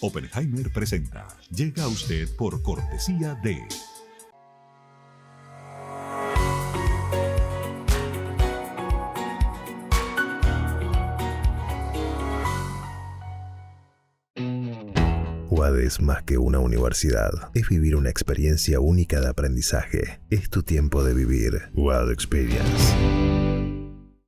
Oppenheimer presenta. Llega a usted por cortesía de... UAD es más que una universidad. Es vivir una experiencia única de aprendizaje. Es tu tiempo de vivir. UAD Experience.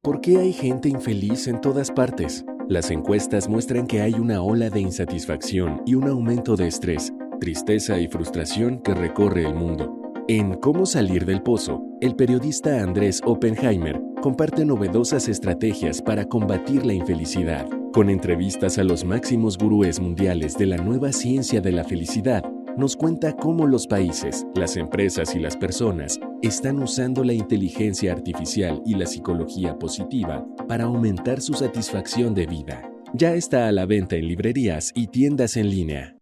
¿Por qué hay gente infeliz en todas partes? Las encuestas muestran que hay una ola de insatisfacción y un aumento de estrés, tristeza y frustración que recorre el mundo. En Cómo salir del pozo, el periodista Andrés Oppenheimer comparte novedosas estrategias para combatir la infelicidad. Con entrevistas a los máximos gurúes mundiales de la nueva ciencia de la felicidad, nos cuenta cómo los países, las empresas y las personas están usando la inteligencia artificial y la psicología positiva para aumentar su satisfacción de vida. Ya está a la venta en librerías y tiendas en línea.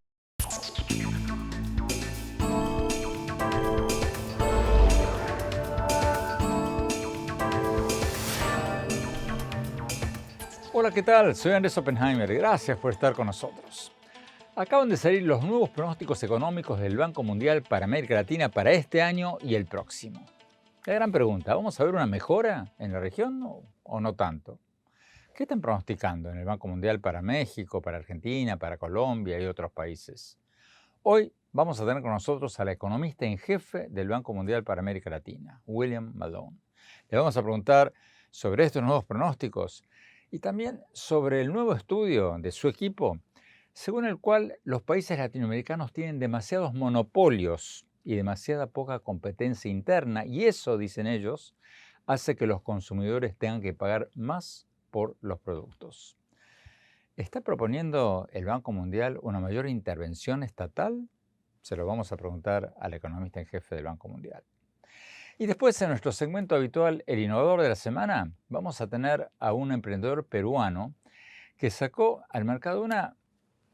Hola, ¿qué tal? Soy Andrés Oppenheimer. Gracias por estar con nosotros. Acaban de salir los nuevos pronósticos económicos del Banco Mundial para América Latina para este año y el próximo. La gran pregunta, ¿vamos a ver una mejora en la región o no tanto? ¿Qué están pronosticando en el Banco Mundial para México, para Argentina, para Colombia y otros países? Hoy vamos a tener con nosotros a la economista en jefe del Banco Mundial para América Latina, William Malone. Le vamos a preguntar sobre estos nuevos pronósticos y también sobre el nuevo estudio de su equipo, según el cual los países latinoamericanos tienen demasiados monopolios y demasiada poca competencia interna, y eso, dicen ellos, hace que los consumidores tengan que pagar más por los productos. ¿Está proponiendo el Banco Mundial una mayor intervención estatal? Se lo vamos a preguntar al economista en jefe del Banco Mundial. Y después, en nuestro segmento habitual, El Innovador de la Semana, vamos a tener a un emprendedor peruano que sacó al mercado una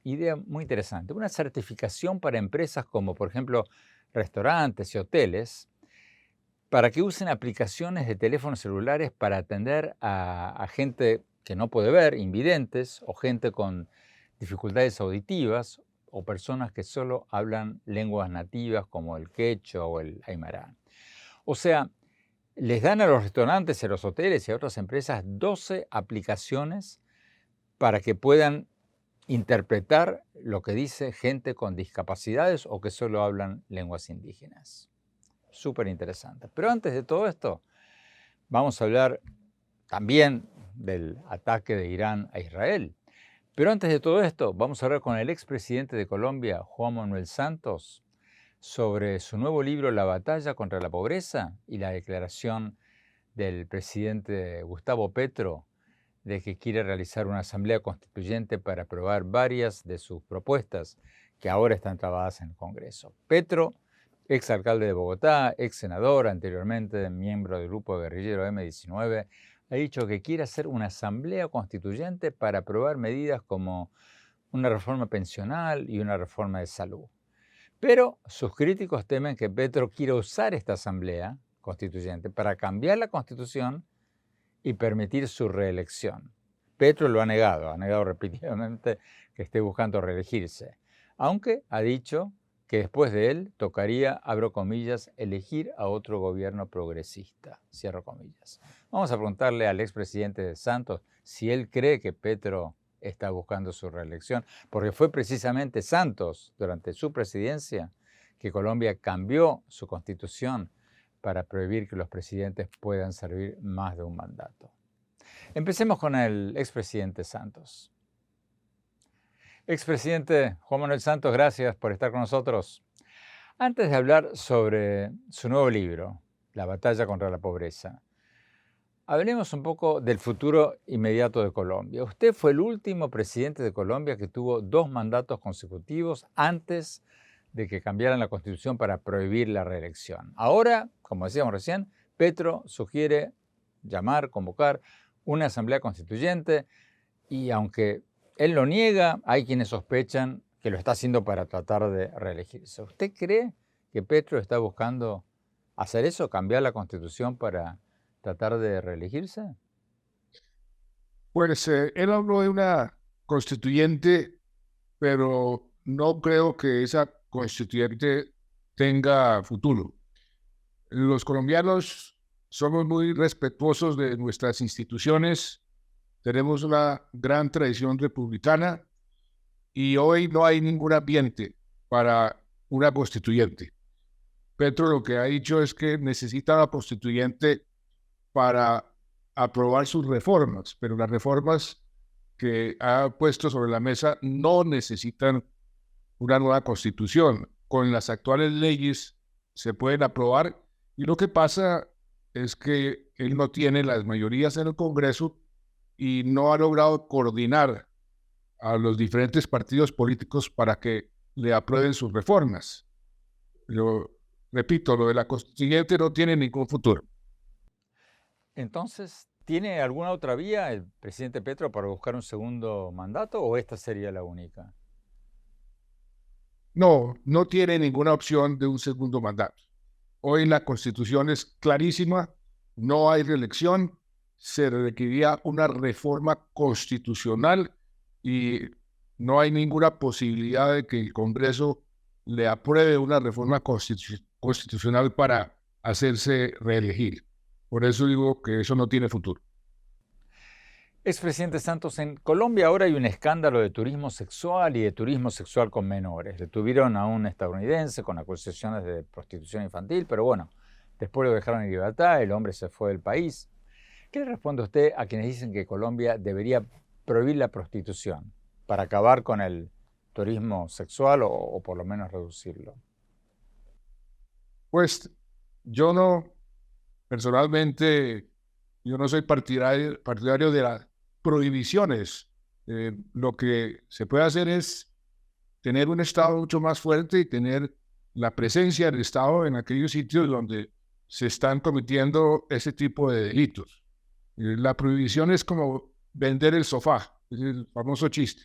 idea muy interesante, una certificación para empresas como, por ejemplo, restaurantes y hoteles, para que usen aplicaciones de teléfonos celulares para atender a gente que no puede ver, invidentes, o gente con dificultades auditivas, o personas que solo hablan lenguas nativas como el quechua o el aymara. O sea, les dan a los restaurantes, a los hoteles y a otras empresas 12 aplicaciones para que puedan interpretar lo que dice gente con discapacidades o que solo hablan lenguas indígenas. Súper interesante. Pero antes de todo esto, vamos a hablar también del ataque de Irán a Israel. Pero antes de todo esto, vamos a hablar con el expresidente de Colombia, Juan Manuel Santos, sobre su nuevo libro La batalla contra la pobreza y la declaración del presidente Gustavo Petro de que quiere realizar una asamblea constituyente para aprobar varias de sus propuestas que ahora están trabadas en el Congreso. Petro, exalcalde de Bogotá, ex senador, anteriormente miembro del grupo guerrillero M-19, ha dicho que quiere hacer una asamblea constituyente para aprobar medidas como una reforma pensional y una reforma de salud. Pero sus críticos temen que Petro quiera usar esta asamblea constituyente para cambiar la Constitución y permitir su reelección. Petro lo ha negado repetidamente que esté buscando reelegirse, aunque ha dicho que después de él tocaría, abro comillas, elegir a otro gobierno progresista, cierro comillas. Vamos a preguntarle al expresidente de Santos si él cree que Petro está buscando su reelección, porque fue precisamente Santos, durante su presidencia, que Colombia cambió su constitución para prohibir que los presidentes puedan servir más de un mandato. Empecemos con el expresidente Santos. Expresidente Juan Manuel Santos, gracias por estar con nosotros. Antes de hablar sobre su nuevo libro, La batalla contra la pobreza, hablemos un poco del futuro inmediato de Colombia. Usted fue el último presidente de Colombia que tuvo 2 mandatos consecutivos antes de que cambiaran la Constitución para prohibir la reelección. Ahora, como decíamos recién, Petro sugiere convocar una asamblea constituyente y aunque él lo niega, hay quienes sospechan que lo está haciendo para tratar de reelegirse. ¿Usted cree que Petro está buscando hacer eso, cambiar la Constitución para tratar de reelegirse? Pues él habló de una constituyente pero no creo que esa constituyente tenga futuro. Los colombianos somos muy respetuosos de nuestras instituciones, tenemos una gran tradición republicana y hoy no hay ningún ambiente para una constituyente. Petro lo que ha dicho es que necesita una constituyente para aprobar sus reformas, pero las reformas que ha puesto sobre la mesa no necesitan una nueva constitución. Con las actuales leyes se pueden aprobar y lo que pasa es que él no tiene las mayorías en el Congreso y no ha logrado coordinar a los diferentes partidos políticos para que le aprueben sus reformas. Yo repito, lo de la constituyente no tiene ningún futuro. Entonces, ¿tiene alguna otra vía el presidente Petro para buscar un segundo mandato o esta sería la única? No, no tiene ninguna opción de un segundo mandato. Hoy la Constitución es clarísima, no hay reelección, se requeriría una reforma constitucional y no hay ninguna posibilidad de que el Congreso le apruebe una reforma constitucional para hacerse reelegir. Por eso digo que eso no tiene futuro. Expresidente Santos, en Colombia ahora hay un escándalo de turismo sexual y de turismo sexual con menores. Detuvieron a un estadounidense con acusaciones de prostitución infantil, pero bueno, después lo dejaron en libertad, el hombre se fue del país. ¿Qué le responde usted a quienes dicen que Colombia debería prohibir la prostitución para acabar con el turismo sexual o por lo menos reducirlo? Pues yo personalmente, yo no soy partidario de las prohibiciones. Lo que se puede hacer es tener un Estado mucho más fuerte y tener la presencia del Estado en aquellos sitios donde se están cometiendo ese tipo de delitos. La prohibición es como vender el sofá, es el famoso chiste.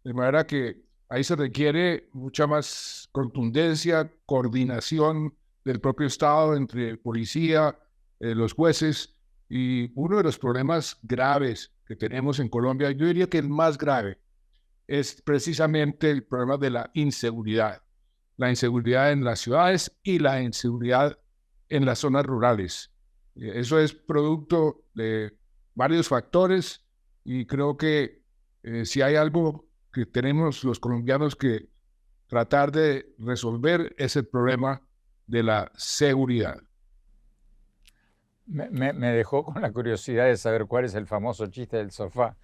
De manera que ahí se requiere mucha más contundencia, coordinación del propio Estado entre policía, los jueces. Y uno de los problemas graves que tenemos en Colombia, yo diría que el más grave, es precisamente el problema de la inseguridad. La inseguridad en las ciudades y la inseguridad en las zonas rurales. Eso es producto de varios factores y creo que si hay algo que tenemos los colombianos que tratar de resolver es el problema de la seguridad. Me dejó con la curiosidad de saber cuál es el famoso chiste del sofá.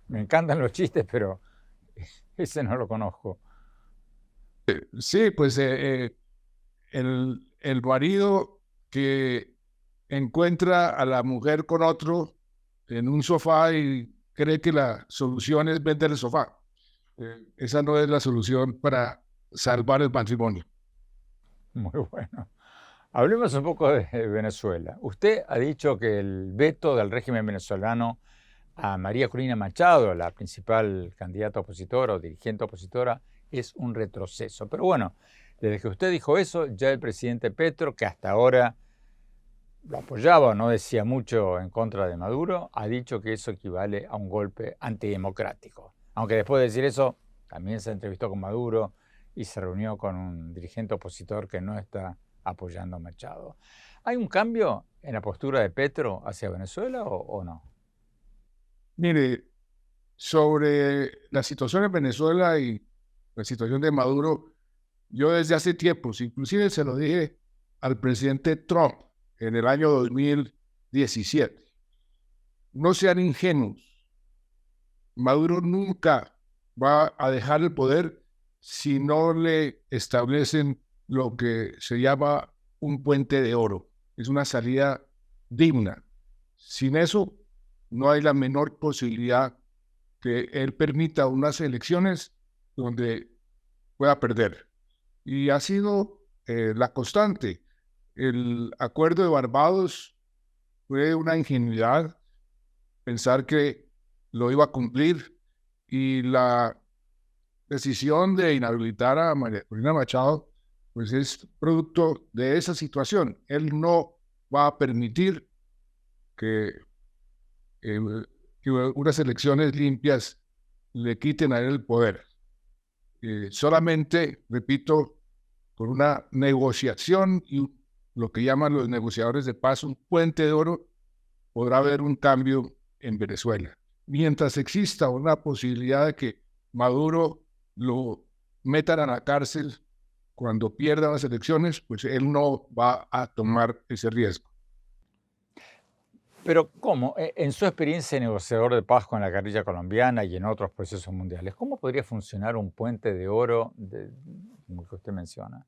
Me encantan los chistes, pero ese no lo conozco. Sí, pues el marido que encuentra a la mujer con otro en un sofá y cree que la solución es vender el sofá. Esa no es la solución para salvar el matrimonio. Muy bueno. Hablemos un poco de Venezuela. Usted ha dicho que el veto del régimen venezolano a María Corina Machado, la principal candidata opositora o dirigente opositora, es un retroceso. Pero bueno, desde que usted dijo eso, ya el presidente Petro, que hasta ahora lo apoyaba, no decía mucho en contra de Maduro, ha dicho que eso equivale a un golpe antidemocrático. Aunque después de decir eso, también se entrevistó con Maduro y se reunió con un dirigente opositor que no está apoyando a Machado. ¿Hay un cambio en la postura de Petro hacia Venezuela o no? Mire, sobre la situación en Venezuela y la situación de Maduro, yo desde hace tiempos, inclusive se lo dije al presidente Trump en el año 2017, no sean ingenuos. Maduro nunca va a dejar el poder si no le establecen lo que se llama un puente de oro. Es una salida digna. Sin eso, no hay la menor posibilidad que él permita unas elecciones donde pueda perder. Y ha sido la constante. El acuerdo de Barbados fue una ingenuidad pensar que lo iba a cumplir y la decisión de inhabilitar a María Corina Machado pues es producto de esa situación. Él no va a permitir que unas elecciones limpias le quiten a él el poder. solamente, repito, con una negociación y lo que llaman los negociadores de paz, un puente de oro, podrá haber un cambio en Venezuela. Mientras exista una posibilidad de que Maduro lo metan a la cárcel cuando pierda las elecciones, pues él no va a tomar ese riesgo. Pero ¿cómo? En su experiencia de negociador de paz con la guerrilla colombiana y en otros procesos mundiales, ¿cómo podría funcionar un puente de oro como el que usted menciona?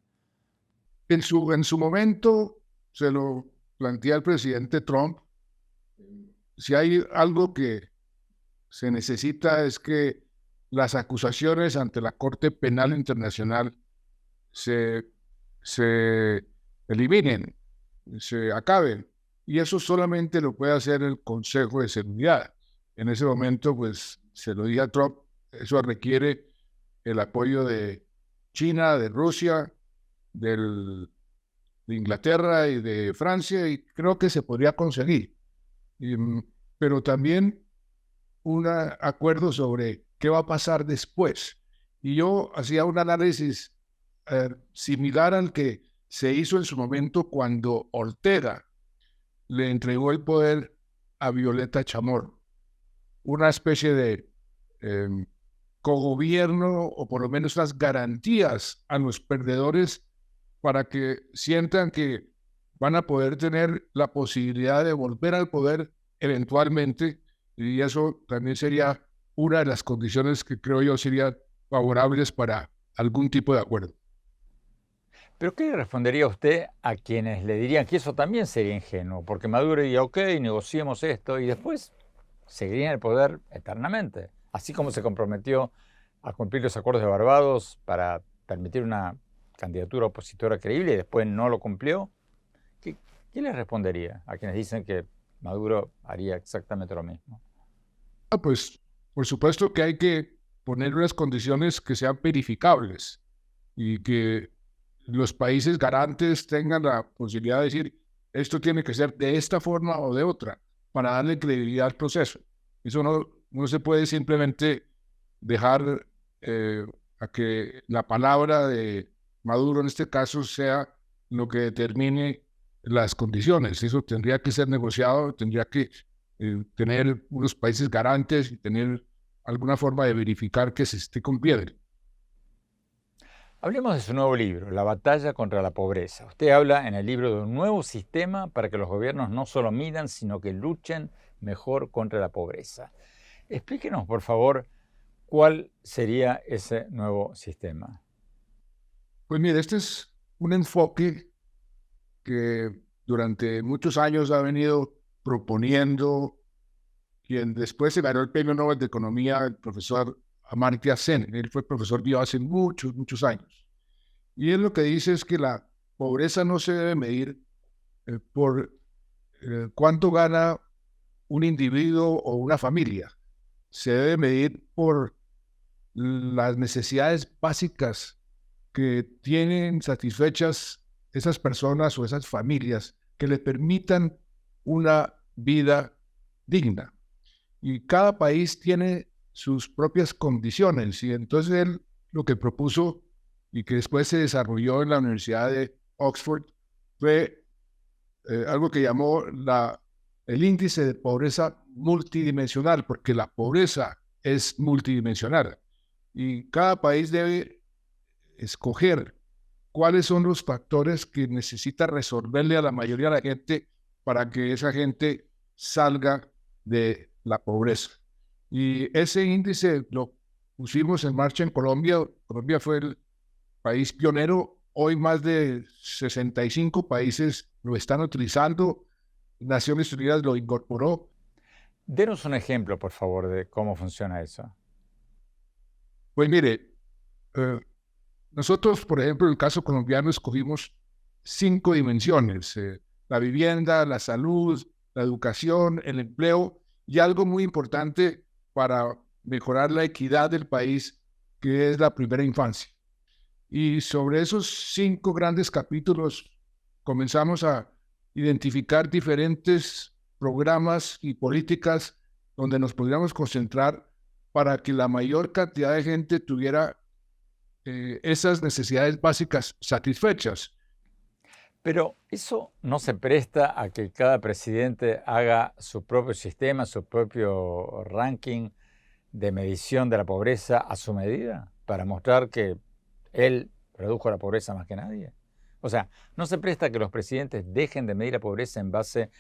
En su momento se lo plantea el presidente Trump. Si hay algo que se necesita es que las acusaciones ante la Corte Penal Internacional se eliminen, se acaben. Y eso solamente lo puede hacer el Consejo de Seguridad. En ese momento, pues, se lo diga a Trump, eso requiere el apoyo de China, de Rusia, de Inglaterra y de Francia, y creo que se podría conseguir. Pero también un acuerdo sobre qué va a pasar después. Y yo hacía un análisis similar al que se hizo en su momento cuando Ortega le entregó el poder a Violeta Chamorro, una especie de cogobierno o por lo menos unas garantías a los perdedores para que sientan que van a poder tener la posibilidad de volver al poder eventualmente, y eso también sería una de las condiciones que creo yo serían favorables para algún tipo de acuerdo. ¿Pero qué le respondería usted a quienes le dirían que eso también sería ingenuo? Porque Maduro diría, ok, negociemos esto y después seguiría en el poder eternamente. Así como se comprometió a cumplir los acuerdos de Barbados para permitir una candidatura opositora creíble y después no lo cumplió. ¿Qué le respondería a quienes dicen que Maduro haría exactamente lo mismo? Pues por supuesto que hay que poner unas condiciones que sean verificables y que los países garantes tengan la posibilidad de decir esto tiene que ser de esta forma o de otra para darle credibilidad al proceso. Eso no se puede simplemente dejar a que la palabra de Maduro en este caso sea lo que determine las condiciones. Eso tendría que ser negociado, tendría que tener unos países garantes y tener alguna forma de verificar que se esté cumpliendo. Hablemos de su nuevo libro, La batalla contra la pobreza. Usted habla en el libro de un nuevo sistema para que los gobiernos no solo midan, sino que luchen mejor contra la pobreza. Explíquenos, por favor, cuál sería ese nuevo sistema. Pues mire, este es un enfoque que durante muchos años ha venido proponiendo quien después se ganó el Premio Nobel de Economía, el profesor Amartya Sen. Él fue profesor mío hace muchos años. Y él lo que dice es que la pobreza no se debe medir por cuánto gana un individuo o una familia. Se debe medir por las necesidades básicas que tienen satisfechas esas personas o esas familias que le permitan una vida digna. Y cada país tiene sus propias condiciones. Y entonces él lo que propuso y que después se desarrolló en la Universidad de Oxford fue algo que llamó el índice de pobreza multidimensional, porque la pobreza es multidimensional. Y cada país debe escoger cuáles son los factores que necesita resolverle a la mayoría de la gente para que esa gente salga de la pobreza. Y ese índice lo pusimos en marcha en Colombia. Colombia fue el país pionero. Hoy más de 65 países lo están utilizando. Naciones Unidas lo incorporó. Denos un ejemplo, por favor, de cómo funciona eso. Pues mire, nosotros, por ejemplo, en el caso colombiano, escogimos 5 dimensiones. La vivienda, la salud, la educación, el empleo y algo muy importante para mejorar la equidad del país, que es la primera infancia. Y sobre esos 5 grandes capítulos comenzamos a identificar diferentes programas y políticas donde nos podríamos concentrar para que la mayor cantidad de gente tuviera esas necesidades básicas satisfechas. Pero eso no se presta a que cada presidente haga su propio sistema, su propio ranking de medición de la pobreza a su medida, para mostrar que él redujo la pobreza más que nadie. O sea, no se presta a que los presidentes dejen de medir la pobreza en base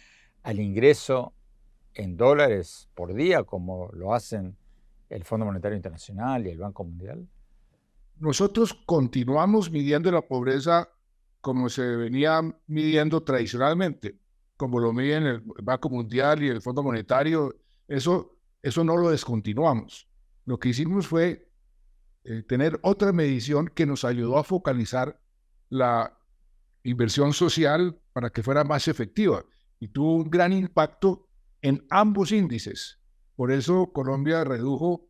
al ingreso en dólares por día, como lo hacen el Fondo Monetario Internacional y el Banco Mundial. Nosotros continuamos midiendo la pobreza como se venía midiendo tradicionalmente, como lo miden el Banco Mundial y el Fondo Monetario. Eso no lo descontinuamos. Lo que hicimos fue tener otra medición que nos ayudó a focalizar la inversión social para que fuera más efectiva y tuvo un gran impacto en ambos índices. Por eso Colombia redujo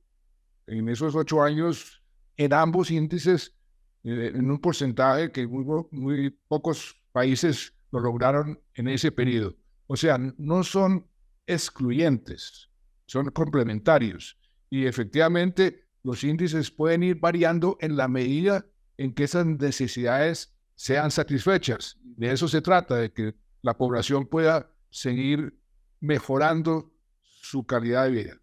en esos 8 años en ambos índices en un porcentaje que muy pocos países lo lograron en ese periodo. O sea, no son excluyentes, son complementarios. Y efectivamente los índices pueden ir variando en la medida en que esas necesidades sean satisfechas. De eso se trata, de que la población pueda seguir mejorando su calidad de vida.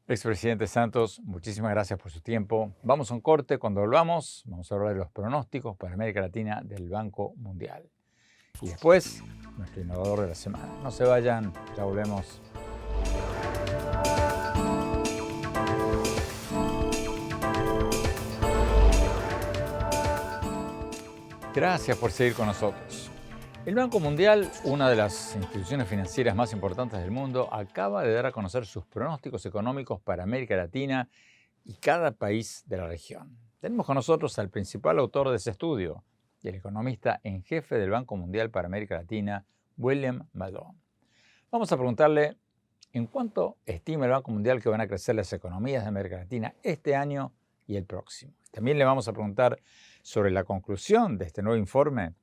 Expresidente Santos, muchísimas gracias por su tiempo. Vamos a un corte. Cuando volvamos, vamos a hablar de los pronósticos para América Latina del Banco Mundial. Y después, nuestro innovador de la semana. No se vayan, ya volvemos. Gracias por seguir con nosotros. El Banco Mundial, una de las instituciones financieras más importantes del mundo, acaba de dar a conocer sus pronósticos económicos para América Latina y cada país de la región. Tenemos con nosotros al principal autor de ese estudio y el economista en jefe del Banco Mundial para América Latina, William Malone. Vamos a preguntarle en cuánto estima el Banco Mundial que van a crecer las economías de América Latina este año y el próximo. También le vamos a preguntar sobre la conclusión de este nuevo informe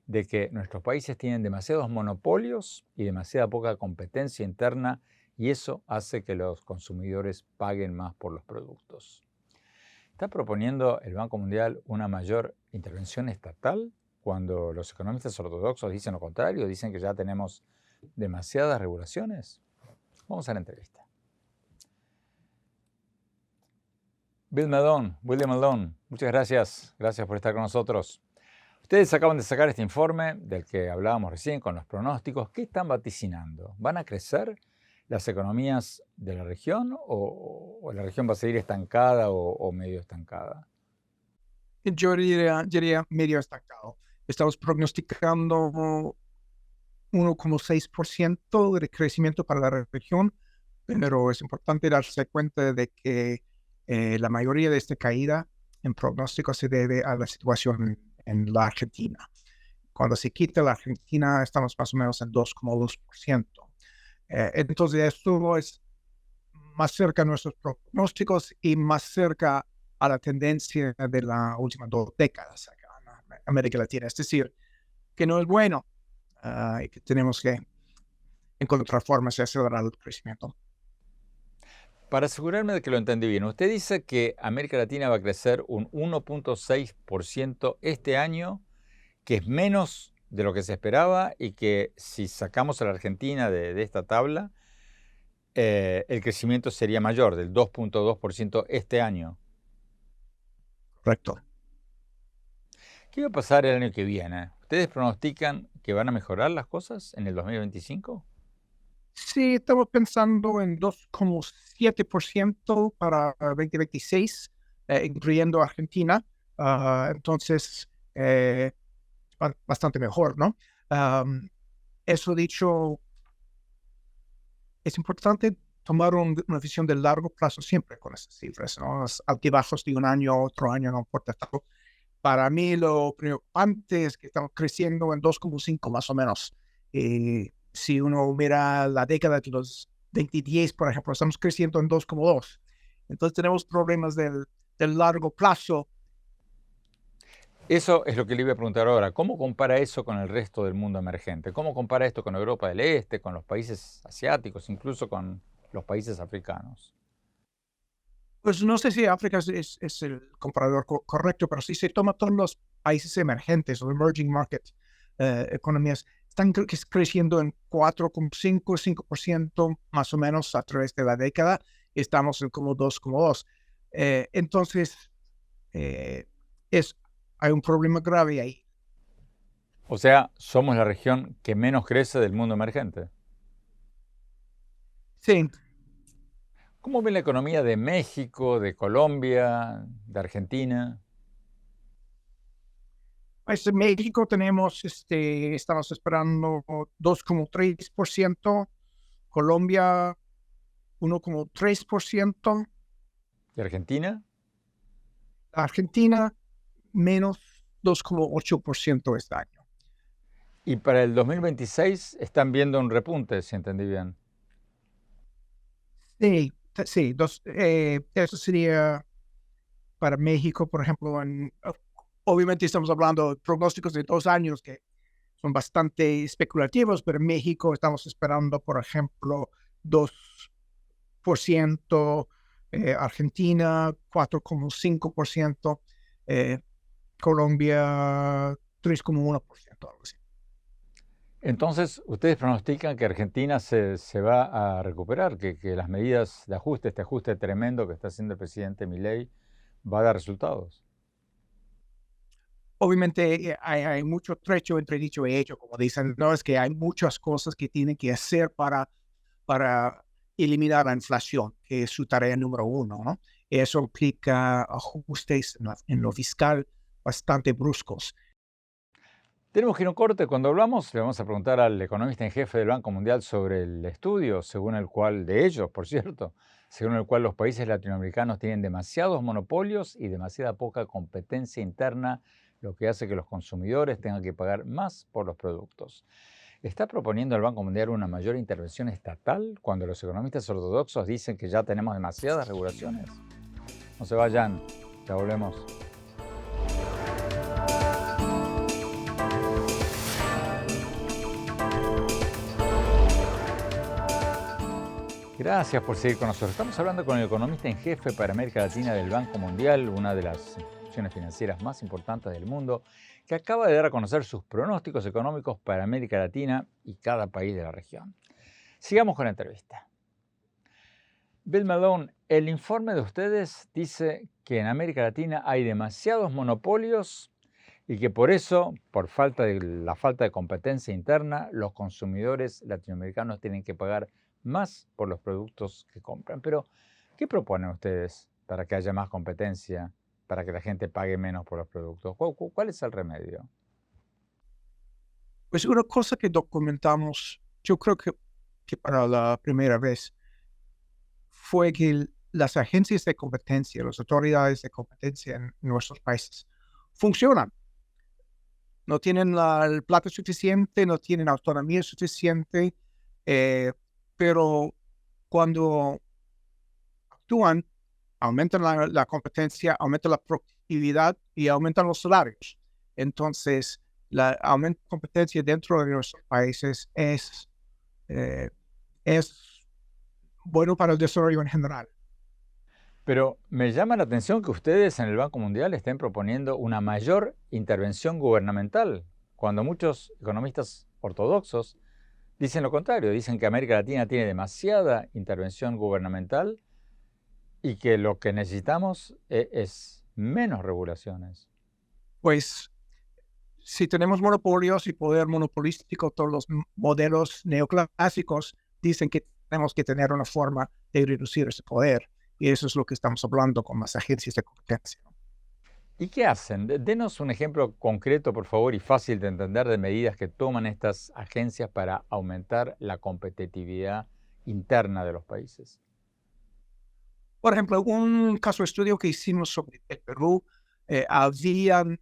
de que nuestros países tienen demasiados monopolios y demasiada poca competencia interna, y eso hace que los consumidores paguen más por los productos. ¿Está proponiendo el Banco Mundial una mayor intervención estatal cuando los economistas ortodoxos dicen lo contrario, dicen que ya tenemos demasiadas regulaciones? Vamos a la entrevista. William Malone, muchas gracias. Gracias por estar con nosotros. Ustedes acaban de sacar este informe del que hablábamos recién con los pronósticos. ¿Qué están vaticinando? ¿Van a crecer las economías de la región o la región va a seguir estancada o medio estancada? Yo diría medio estancado. Estamos prognosticando 1,6% de crecimiento para la región, pero es importante darse cuenta de que la mayoría de esta caída en pronóstico se debe a la situación en la Argentina. Cuando se quita la Argentina, estamos más o menos en 2,2%. Entonces, esto es más cerca a nuestros pronósticos y más cerca a la tendencia de las últimas 2 décadas acá en América Latina. Es decir, que no es bueno y que tenemos que encontrar formas de acelerar el crecimiento. Para asegurarme de que lo entendí bien, usted dice que América Latina va a crecer un 1,6% este año, que es menos de lo que se esperaba y que si sacamos a la Argentina de esta tabla, el crecimiento sería mayor, del 2,2% este año. Correcto. ¿Qué va a pasar el año que viene? ¿Ustedes pronostican que van a mejorar las cosas en el 2025? Sí, estamos pensando en 2,7% para 2026, incluyendo Argentina. Entonces, bastante mejor, ¿no? Eso dicho, es importante tomar una visión de largo plazo siempre con esas cifras, ¿no? Los altibajos de un año a otro año no importa tanto. Para mí lo preocupante es que estamos creciendo en 2,5 más o menos. Si uno mira la década de los 2010, por ejemplo, estamos creciendo en 2,2. Entonces tenemos problemas del largo plazo. Eso es lo que le iba a preguntar ahora. ¿Cómo compara eso con el resto del mundo emergente? ¿Cómo compara esto con Europa del Este, con los países asiáticos, incluso con los países africanos? Pues no sé si África es el comparador correcto, pero si se toma todos los países emergentes o emerging markets, economías, están creciendo en 4,5, 5% más o menos a través de la década. Estamos en como 2,2. Entonces, eh, hay un problema grave ahí. O sea, somos la región que menos crece del mundo emergente. Sí, ¿Cómo ve la economía de México, de Colombia, de Argentina? pues en México estamos esperando 2,3%, Colombia 1,3%, ¿De Argentina? Argentina menos 2,8% este año. Y para el 2026 están viendo un repunte, si entendí bien. Sí, sí, eso sería para México, por ejemplo, obviamente estamos hablando de pronósticos de 2 años que son bastante especulativos, pero en México estamos esperando, por ejemplo, 2%, Argentina 4,5%, Colombia 3,1%, algo así. Entonces, ¿ustedes pronostican que Argentina se va a recuperar, que las medidas de ajuste, este ajuste tremendo que está haciendo el presidente Milei, va a dar resultados? Obviamente hay mucho trecho entre dicho y hecho, como dicen, no es que hay muchas cosas que tienen que hacer para eliminar la inflación, que es su tarea número uno, ¿no? Eso implica ajustes en lo fiscal bastante bruscos. Tenemos que ir a un corte. Cuando hablamos, le vamos a preguntar al economista en jefe del Banco Mundial sobre el estudio, según el cual, de ellos, por cierto, según el cual los países latinoamericanos tienen demasiados monopolios y demasiada poca competencia interna, lo que hace que los consumidores tengan que pagar más por los productos. ¿Está proponiendo el Banco Mundial una mayor intervención estatal cuando los economistas ortodoxos dicen que ya tenemos demasiadas regulaciones? No se vayan, ya volvemos. Gracias por seguir con nosotros. Estamos hablando con el economista en jefe para América Latina del Banco Mundial, una de las instituciones financieras más importantes del mundo, que acaba de dar a conocer sus pronósticos económicos para América Latina y cada país de la región. Sigamos con la entrevista. Bill Malone, el informe de ustedes dice que en América Latina hay demasiados monopolios y que por eso, por la falta de competencia interna, los consumidores latinoamericanos tienen que pagar más por los productos que compran. Pero, ¿qué proponen ustedes para que haya más competencia, para que la gente pague menos por los productos? ¿Cuál es el remedio? Pues una cosa que documentamos, yo creo que para la primera vez, fue que las agencias de competencia, las autoridades de competencia en nuestros países, funcionan. No tienen el plata suficiente, no tienen autonomía suficiente, pero cuando actúan, aumentan la competencia, aumentan la productividad y aumentan los salarios. Entonces, el aumento de competencia dentro de nuestros países es bueno para el desarrollo en general. Pero me llama la atención que ustedes en el Banco Mundial estén proponiendo una mayor intervención gubernamental, cuando muchos economistas ortodoxos dicen lo contrario, dicen que América Latina tiene demasiada intervención gubernamental y que lo que necesitamos es menos regulaciones. Pues si tenemos monopolios y poder monopolístico, todos los modelos neoclásicos dicen que tenemos que tener una forma de reducir ese poder. Y eso es lo que estamos hablando con las agencias de competencia. ¿Y qué hacen? Denos un ejemplo concreto, por favor, y fácil de entender de medidas que toman estas agencias para aumentar la competitividad interna de los países. Por ejemplo, un caso de estudio que hicimos sobre el Perú, habían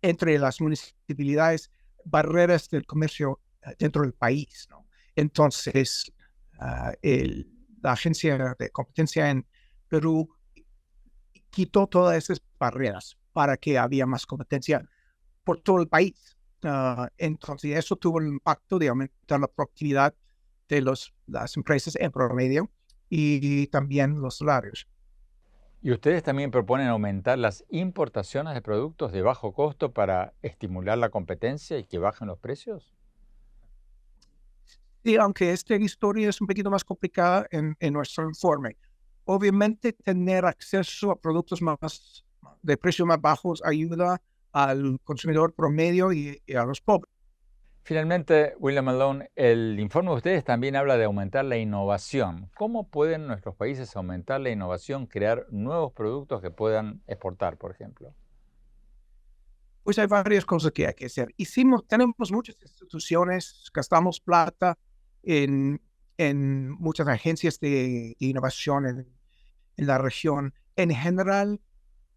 entre las municipalidades barreras del comercio dentro del país, ¿no? Entonces, la agencia de competencia en Perú quitó todas esas barreras para que había más competencia por todo el país. Entonces, eso tuvo el impacto de aumentar la productividad de las empresas en promedio y también los salarios. ¿Y ustedes también proponen aumentar las importaciones de productos de bajo costo para estimular la competencia y que bajen los precios? Y aunque esta historia es un poquito más complicada en nuestro informe, obviamente tener acceso a productos de precios más bajos ayuda al consumidor promedio y a los pobres. Finalmente, William Malone, el informe de ustedes también habla de aumentar la innovación. ¿Cómo pueden nuestros países aumentar la innovación, crear nuevos productos que puedan exportar, por ejemplo? Pues hay varias cosas que hay que hacer. Tenemos muchas instituciones, gastamos plata en muchas agencias de innovación en la región. En general,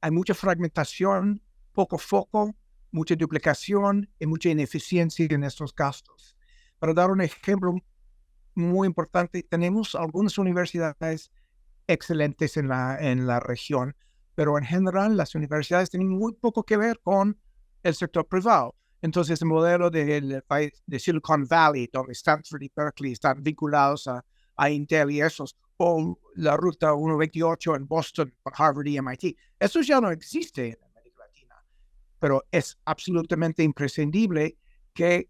hay mucha fragmentación, poco foco, mucha duplicación y mucha ineficiencia en estos gastos. Para dar un ejemplo muy importante, tenemos algunas universidades excelentes en la región, pero en general las universidades tienen muy poco que ver con el sector privado. Entonces, el modelo del país de Silicon Valley, donde Stanford y Berkeley están vinculados a Intel y esos, o la ruta 128 en Boston con Harvard y MIT, eso ya no existe en América Latina, pero es absolutamente imprescindible que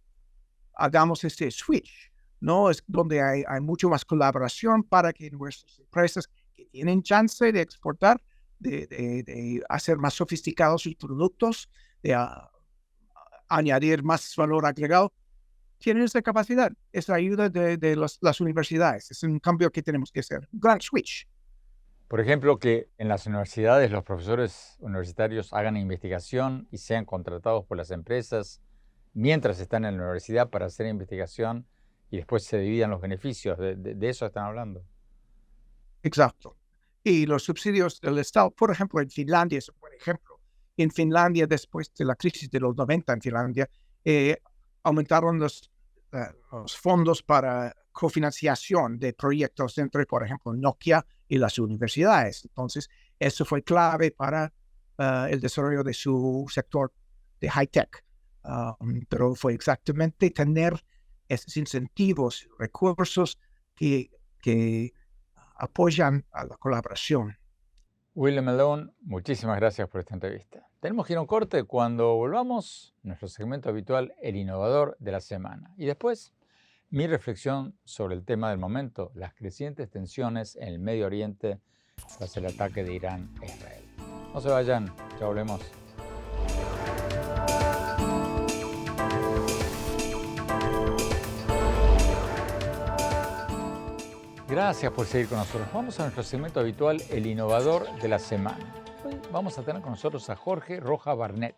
hagamos este switch, ¿no? Es donde hay mucho más colaboración para que nuestras empresas que tienen chance de exportar, de hacer más sofisticados sus productos, de añadir más valor agregado, tienen esa capacidad, esa ayuda de las universidades. Es un cambio que tenemos que hacer, un gran switch. Por ejemplo, que en las universidades los profesores universitarios hagan investigación y sean contratados por las empresas mientras están en la universidad para hacer investigación y después se dividan los beneficios. De eso están hablando. Exacto. Y los subsidios del Estado, por ejemplo, en Finlandia es un buen ejemplo. En Finlandia, después de la crisis de los 90 en Finlandia, aumentaron los fondos para cofinanciación de proyectos entre, por ejemplo, Nokia y las universidades. Entonces, eso fue clave para el desarrollo de su sector de high-tech. Pero fue exactamente tener esos incentivos, recursos que apoyan a la colaboración. William Malone, muchísimas gracias por esta entrevista. Tenemos que ir a un corte. Cuando volvamos, nuestro segmento habitual, El Innovador de la Semana. Y después, mi reflexión sobre el tema del momento, las crecientes tensiones en el Medio Oriente tras el ataque de Irán a Israel. No se vayan, ya volvemos. Gracias por seguir con nosotros. Vamos a nuestro segmento habitual, El Innovador de la Semana. Hoy vamos a tener con nosotros a Jorge Roja Barnett,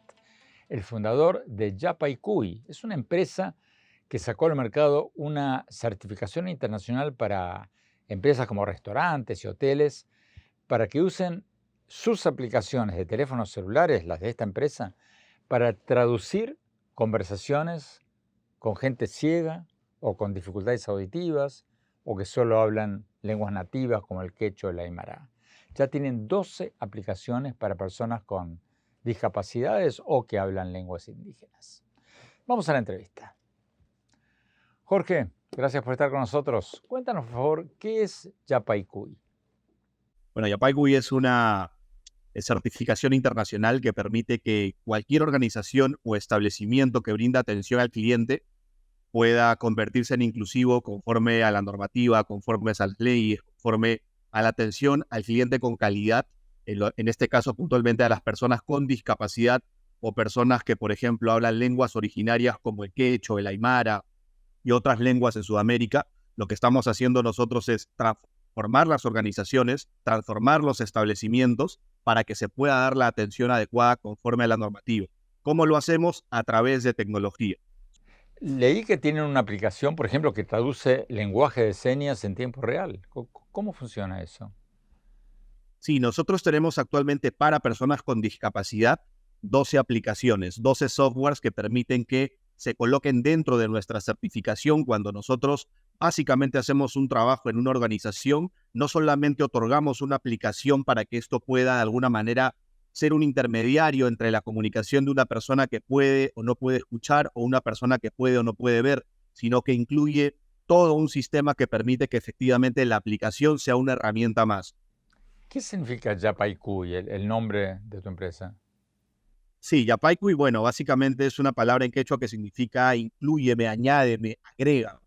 el fundador de Yapaycuy. Es una empresa que sacó al mercado una certificación internacional para empresas como restaurantes y hoteles para que usen sus aplicaciones de teléfonos celulares, las de esta empresa, para traducir conversaciones con gente ciega o con dificultades auditivas, o que solo hablan lenguas nativas como el quechua o el aymara. Ya tienen 12 aplicaciones para personas con discapacidades o que hablan lenguas indígenas. Vamos a la entrevista. Jorge, gracias por estar con nosotros. Cuéntanos, por favor, ¿qué es Yapaycuy? Bueno, Yapaycuy es una certificación internacional que permite que cualquier organización o establecimiento que brinda atención al cliente pueda convertirse en inclusivo conforme a la normativa, conforme a las leyes, conforme a la atención al cliente con calidad, en este caso puntualmente a las personas con discapacidad o personas que, por ejemplo, hablan lenguas originarias como el quechua, el aymara y otras lenguas en Sudamérica. Lo que estamos haciendo nosotros es transformar las organizaciones, transformar los establecimientos para que se pueda dar la atención adecuada conforme a la normativa. ¿Cómo lo hacemos? A través de tecnología. Leí que tienen una aplicación, por ejemplo, que traduce lenguaje de señas en tiempo real. ¿Cómo funciona eso? Sí, nosotros tenemos actualmente para personas con discapacidad 12 aplicaciones, 12 softwares que permiten que se coloquen dentro de nuestra certificación cuando nosotros básicamente hacemos un trabajo en una organización. No solamente otorgamos una aplicación para que esto pueda de alguna manera ser un intermediario entre la comunicación de una persona que puede o no puede escuchar o una persona que puede o no puede ver, sino que incluye todo un sistema que permite que efectivamente la aplicación sea una herramienta más. ¿Qué significa Yapaycuy, el nombre de tu empresa? Sí, Yapaycuy, bueno, básicamente es una palabra en quechua que significa inclúyeme, añádeme, agrégame.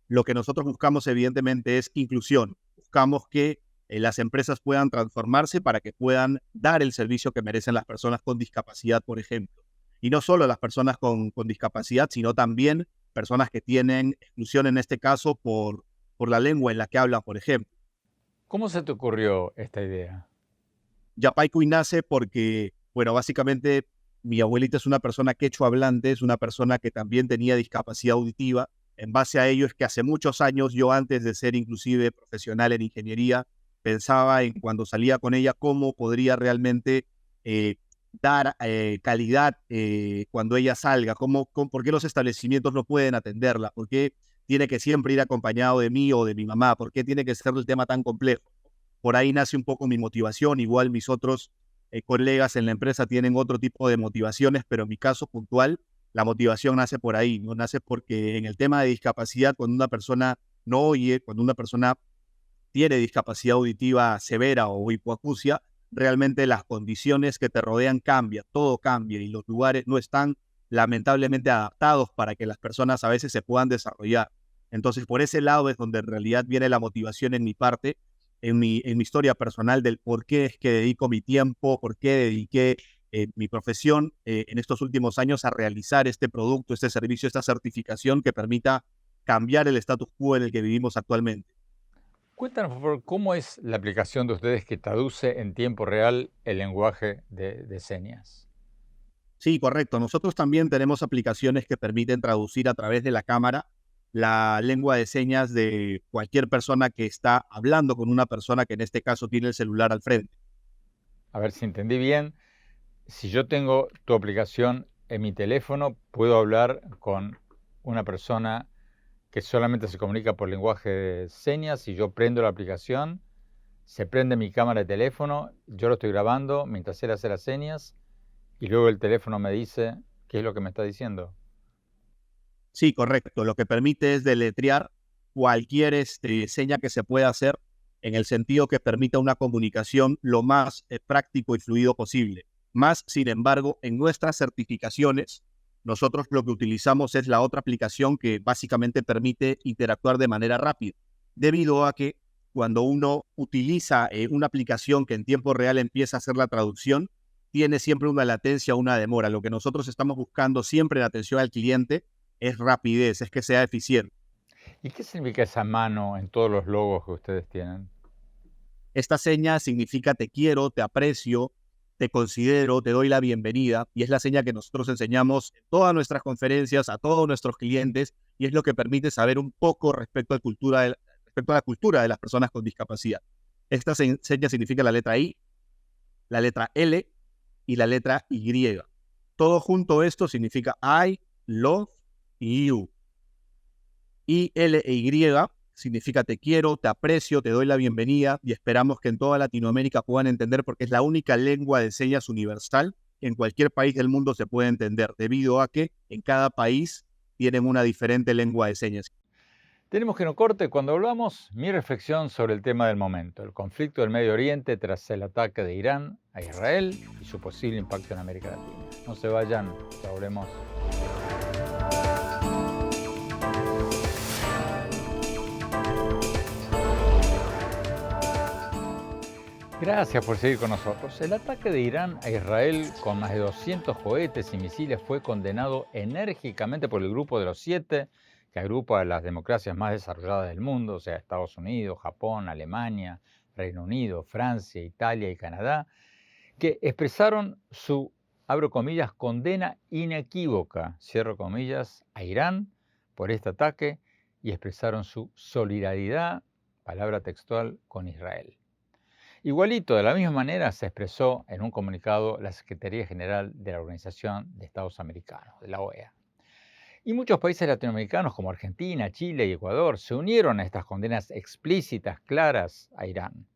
Lo que nosotros buscamos evidentemente es inclusión. Buscamos que las empresas puedan transformarse para que puedan dar el servicio que merecen las personas con discapacidad, por ejemplo. Y no solo las personas con discapacidad, sino también personas que tienen exclusión, en este caso, por la lengua en la que hablan, por ejemplo. ¿Cómo se te ocurrió esta idea? Yapaycuy nace porque, bueno, básicamente mi abuelita es una persona quechua hablante, es una persona que también tenía discapacidad auditiva. En base a ello es que hace muchos años, yo antes de ser inclusive profesional en ingeniería, pensaba en cuando salía con ella cómo podría realmente dar calidad cuando ella salga, por qué los establecimientos no pueden atenderla, por qué tiene que siempre ir acompañado de mí o de mi mamá, por qué tiene que ser el tema tan complejo. Por ahí nace un poco mi motivación, igual mis otros colegas en la empresa tienen otro tipo de motivaciones, pero en mi caso puntual, la motivación nace por ahí, ¿no? Nace porque en el tema de discapacidad, cuando una persona no oye, cuando una persona tiene discapacidad auditiva severa o hipoacusia, realmente las condiciones que te rodean cambian, todo cambia y los lugares no están lamentablemente adaptados para que las personas a veces se puedan desarrollar. Entonces, por ese lado es donde en realidad viene la motivación en mi parte, en mi historia personal del por qué es que dedico mi tiempo, por qué dediqué mi profesión en estos últimos años a realizar este producto, este servicio, esta certificación que permita cambiar el status quo en el que vivimos actualmente. Cuéntanos, por favor, ¿cómo es la aplicación de ustedes que traduce en tiempo real el lenguaje de señas? Sí, correcto. Nosotros también tenemos aplicaciones que permiten traducir a través de la cámara la lengua de señas de cualquier persona que está hablando con una persona que en este caso tiene el celular al frente. A ver si entendí bien. Si yo tengo tu aplicación en mi teléfono, puedo hablar con una persona que solamente se comunica por lenguaje de señas y yo prendo la aplicación, se prende mi cámara de teléfono, yo lo estoy grabando mientras él hace las señas y luego el teléfono me dice qué es lo que me está diciendo. Sí, correcto. Lo que permite es deletrear cualquier seña que se pueda hacer en el sentido que permita una comunicación lo más práctico y fluido posible. Más, sin embargo, en nuestras certificaciones, nosotros lo que utilizamos es la otra aplicación que básicamente permite interactuar de manera rápida, debido a que cuando uno utiliza una aplicación que en tiempo real empieza a hacer la traducción, tiene siempre una latencia, una demora. Lo que nosotros estamos buscando siempre en atención al cliente es rapidez, es que sea eficiente. ¿Y qué significa esa mano en todos los logos que ustedes tienen? Esta seña significa te quiero, te aprecio, te considero, te doy la bienvenida, y es la seña que nosotros enseñamos en todas nuestras conferencias a todos nuestros clientes y es lo que permite saber un poco respecto a la cultura de las personas con discapacidad. Esta seña significa la letra I, la letra L y la letra Y. Todo junto esto significa I, love y you. I, L e Y significa te quiero, te aprecio, te doy la bienvenida y esperamos que en toda Latinoamérica puedan entender porque es la única lengua de señas universal que en cualquier país del mundo se puede entender, debido a que en cada país tienen una diferente lengua de señas. Tenemos que no corte. Cuando hablamos, mi reflexión sobre el tema del momento, el conflicto del Medio Oriente tras el ataque de Irán a Israel y su posible impacto en América Latina. No se vayan, ya volvemos. Gracias por seguir con nosotros. El ataque de Irán a Israel con más de 200 cohetes y misiles fue condenado enérgicamente por el Grupo de los Siete, que agrupa a las democracias más desarrolladas del mundo, o sea, Estados Unidos, Japón, Alemania, Reino Unido, Francia, Italia y Canadá, que expresaron su, abro comillas, condena inequívoca, cierro comillas, a Irán por este ataque y expresaron su solidaridad, palabra textual, con Israel. Igualito, de la misma manera, se expresó en un comunicado la Secretaría General de la Organización de Estados Americanos, de la OEA. Y muchos países latinoamericanos como Argentina, Chile y Ecuador se unieron a estas condenas explícitas, claras a Irán.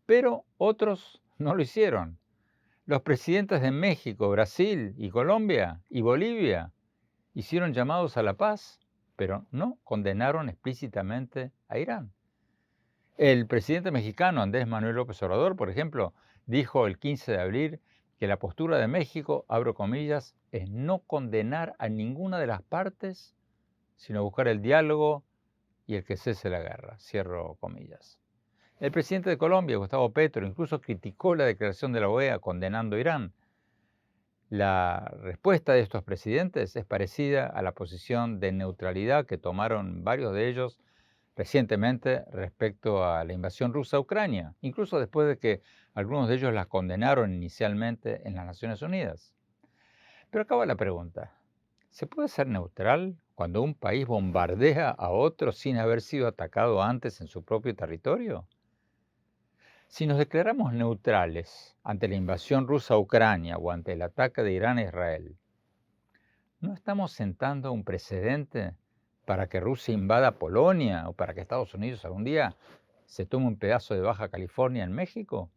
Pero otros no lo hicieron. Los presidentes de México, Brasil y Colombia y Bolivia hicieron llamados a la paz pero no condenaron explícitamente a Irán. El presidente mexicano Andrés Manuel López Obrador, por ejemplo, dijo el 15 de abril que la postura de México, abro comillas, es no condenar a ninguna de las partes, sino buscar el diálogo y el que cese la guerra, cierro comillas. El presidente de Colombia, Gustavo Petro, incluso criticó la declaración de la OEA condenando a Irán. La respuesta de estos presidentes es parecida a la posición de neutralidad que tomaron varios de ellos recientemente respecto a la invasión rusa a Ucrania, incluso después de que algunos de ellos la condenaron inicialmente en las Naciones Unidas. Pero acá va la pregunta: ¿se puede ser neutral cuando un país bombardea a otro sin haber sido atacado antes en su propio territorio? Si nos declaramos neutrales ante la invasión rusa a Ucrania o ante el ataque de Irán a Israel, ¿no estamos sentando un precedente para que Rusia invada Polonia o para que Estados Unidos algún día se tome un pedazo de Baja California en México?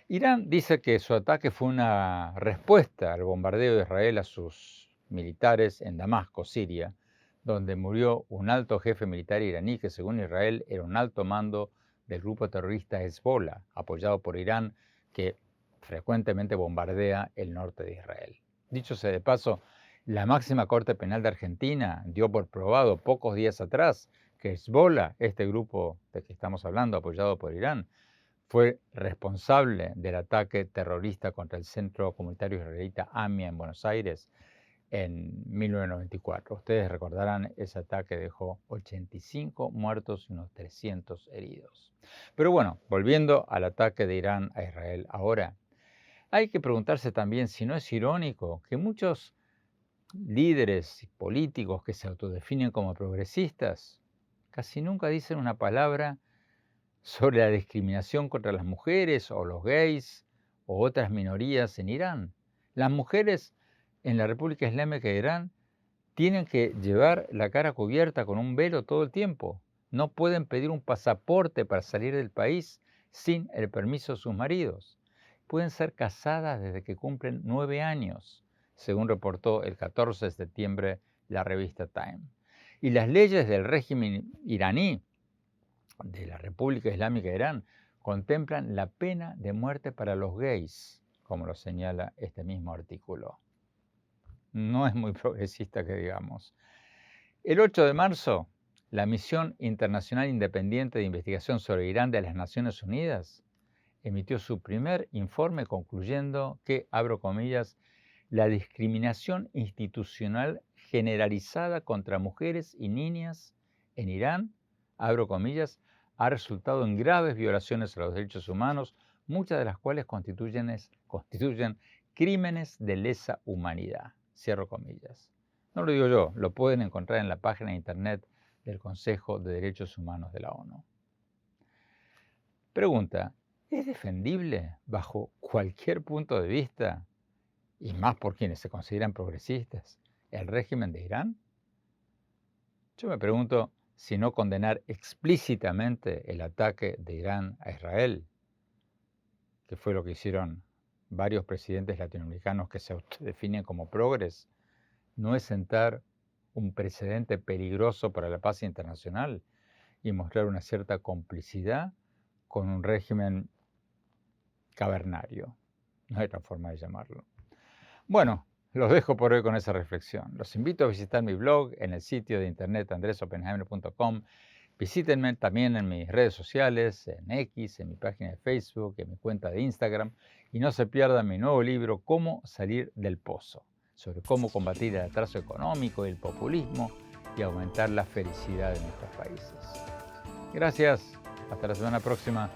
Irán dice que su ataque fue una respuesta al bombardeo de Israel a sus militares en Damasco, Siria, donde murió un alto jefe militar iraní que, según Israel, era un alto mando del grupo terrorista Hezbollah, apoyado por Irán, que frecuentemente bombardea el norte de Israel. Dicho sea de paso, la máxima Corte Penal de Argentina dio por probado pocos días atrás que Hezbollah, este grupo de que estamos hablando, apoyado por Irán, fue responsable del ataque terrorista contra el Centro Comunitario Israelita AMIA en Buenos Aires en 1994. Ustedes recordarán, ese ataque dejó 85 muertos y unos 300 heridos. Pero bueno, volviendo al ataque de Irán a Israel ahora, hay que preguntarse también si no es irónico que muchos líderes políticos que se autodefinen como progresistas casi nunca dicen una palabra sobre la discriminación contra las mujeres o los gays o otras minorías en Irán. Las mujeres en la República Islámica de Irán tienen que llevar la cara cubierta con un velo todo el tiempo. No pueden pedir un pasaporte para salir del país sin el permiso de sus maridos. Pueden ser casadas desde que cumplen 9 años, según reportó el 14 de septiembre la revista Time. Y las leyes del régimen iraní de la República Islámica de Irán contemplan la pena de muerte para los gays, como lo señala este mismo artículo. No es muy progresista que digamos. El 8 de marzo, la Misión Internacional Independiente de Investigación sobre Irán de las Naciones Unidas emitió su primer informe concluyendo que, abro comillas, la discriminación institucional generalizada contra mujeres y niñas en Irán, abro comillas, ha resultado en graves violaciones a los derechos humanos, muchas de las cuales constituyen crímenes de lesa humanidad, cierro comillas. No lo digo yo, lo pueden encontrar en la página de internet del Consejo de Derechos Humanos de la ONU. Pregunta: ¿es defendible bajo cualquier punto de vista, y más por quienes se consideran progresistas, el régimen de Irán? Yo me pregunto si no condenar explícitamente el ataque de Irán a Israel, que fue lo que hicieron varios presidentes latinoamericanos que se autodefinen como progres, no es sentar un precedente peligroso para la paz internacional y mostrar una cierta complicidad con un régimen cavernario. No hay otra forma de llamarlo. Bueno, los dejo por hoy con esa reflexión. Los invito a visitar mi blog en el sitio de internet andresopenheimer.com. Visítenme también en mis redes sociales, en X, en mi página de Facebook, en mi cuenta de Instagram. Y no se pierdan mi nuevo libro, Cómo salir del pozo, sobre cómo combatir el atraso económico y el populismo y aumentar la felicidad de nuestros países. Gracias. Hasta la semana próxima.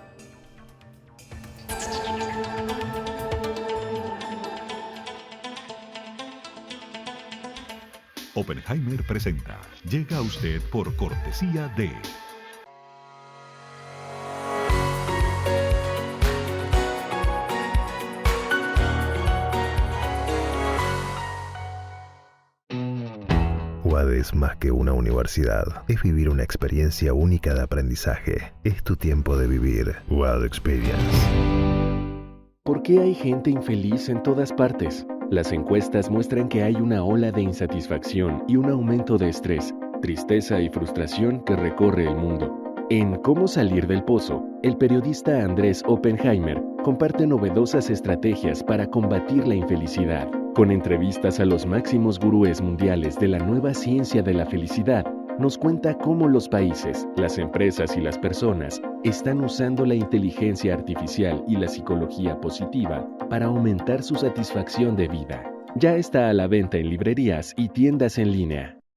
Oppenheimer presenta. Llega a usted por cortesía de... UAD es más que una universidad, es vivir una experiencia única de aprendizaje. Es tu tiempo de vivir. UAD Experience. ¿Por qué hay gente infeliz en todas partes? Las encuestas muestran que hay una ola de insatisfacción y un aumento de estrés, tristeza y frustración que recorre el mundo. En Cómo salir del pozo, el periodista Andrés Oppenheimer comparte novedosas estrategias para combatir la infelicidad. Con entrevistas a los máximos gurúes mundiales de la nueva ciencia de la felicidad, nos cuenta cómo los países, las empresas y las personas están usando la inteligencia artificial y la psicología positiva para aumentar su satisfacción de vida. Ya está a la venta en librerías y tiendas en línea.